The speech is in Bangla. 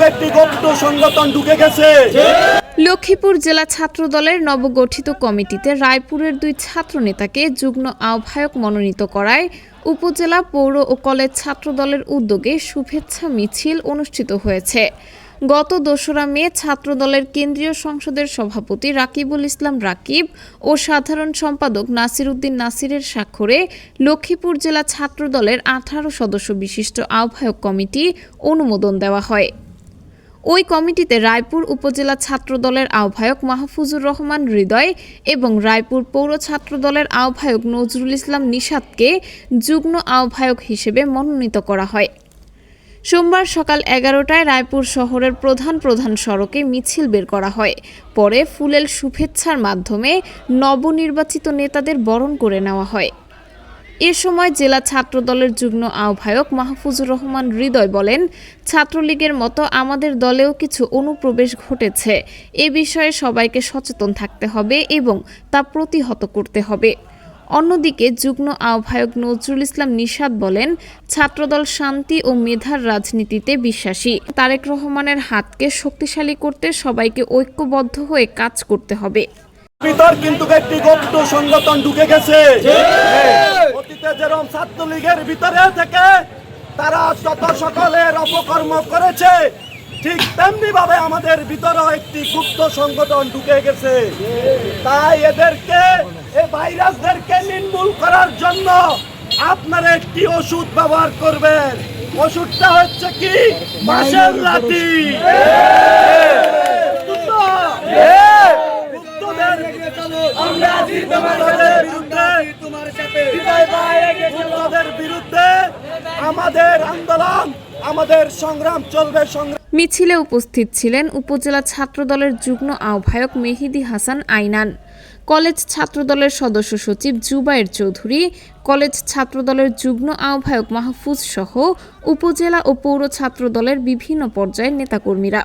একটি গুপ্ত সংগঠন ঢুকে গেছে। লক্ষ্মীপুর জেলা ছাত্র দলের নবগঠিত কমিটিতে রায়পুরের 2 ছাত্র নেতাকে যুগ্ম আহ্বায়ক মনোনীত করায় উপজেলা পৌর ও কলেজ ছাত্র দলের উদ্যোগে শুভেচ্ছা মিছিল অনুষ্ঠিত হয়েছে। গত 2রা মে ছাত্র দলের কেন্দ্রীয় সংসদের সভাপতি রাকিবুল ইসলাম রাকিব ও সাধারণ সম্পাদক নাসির উদ্দিন নাসিরের স্বাক্ষরে লক্ষ্মীপুর জেলা ছাত্র দলের 18 সদস্য বিশিষ্ট আহ্বায়ক কমিটি অনুমোদন দেওয়া হয়। ওই কমিটিতে রায়পুর উপজেলা ছাত্র দলের আহ্বায়ক মাহফুজুর রহমান হৃদয় এবং রায়পুর পৌর ছাত্র দলের আহ্বায়ক নজরুল ইসলাম নিশাদকে যুগ্ম আহ্বায়ক হিসেবে মনোনীত করা হয়। সোমবার সকাল 11টায় রায়পুর শহরের প্রধান সড়কে মিছিল বের করা হয়। পরে ফুলেল শুভেচ্ছার মাধ্যমে নবনির্বাচিত নেতাদের বরণ করে নেওয়া হয়। এ সময় জেলা ছাত্র দলের যুগ্ম আহ্বায়ক মাহফুজুর রহমান হৃদয় বলেন, ছাত্রলীগের মতো আমাদের দলেও কিছু অনুপ্রবেশ ঘটেছে। এ বিষয়ে সবাইকে সচেতন থাকতে হবে এবং তা প্রতিহত করতে হবে। অন্যদিকে যুগ্ম আহ্বায়ক নজরুল ইসলাম নিশাদ বলেন, ছাত্রদল শান্তি ও মেধার রাজনীতিতে বিশ্বাসী। তারেক রহমানের হাতকে শক্তিশালী করতে সবাইকে ঐক্যবদ্ধ হয়ে কাজ করতে হবে। ভিতর কিন্তু একটি গুপ্ত সংগঠন ঢুকে গেছে। অতীতে যেরকম ছাত্রলীগের ভিতরে থেকে তারা যত সকলের অপকর্ম করেছে, ঠিক তেমনি ভাবে আমাদের ভিতরে একটি গুপ্ত সংগঠন ঢুকে গেছে। তাই এদেরকে, এই ভাইরাসদেরকে নির্মূল করার জন্য আপনারা একটি ওষুধ ব্যবহার করবেন। ওষুধটা হচ্ছে কি? বাঁশের লাঠি। বিরুদ্ধে আমাদের আন্দোলন, আমাদের সংগ্রাম চলবে। মিছিলে উপস্থিত ছিলেন উপজেলা ছাত্র দলের যুগ্ম আহ্বায়ক মেহেদী হাসান আইনান, কলেজ ছাত্র দলের সদস্য সচিব জুবায়ের চৌধুরী, কলেজ ছাত্র দলের যুগ্ম আহ্বায়ক মাহফুজ সহ উপজেলা ও পৌর ছাত্র দলের বিভিন্ন পর্যায়ের নেতাকর্মীরা।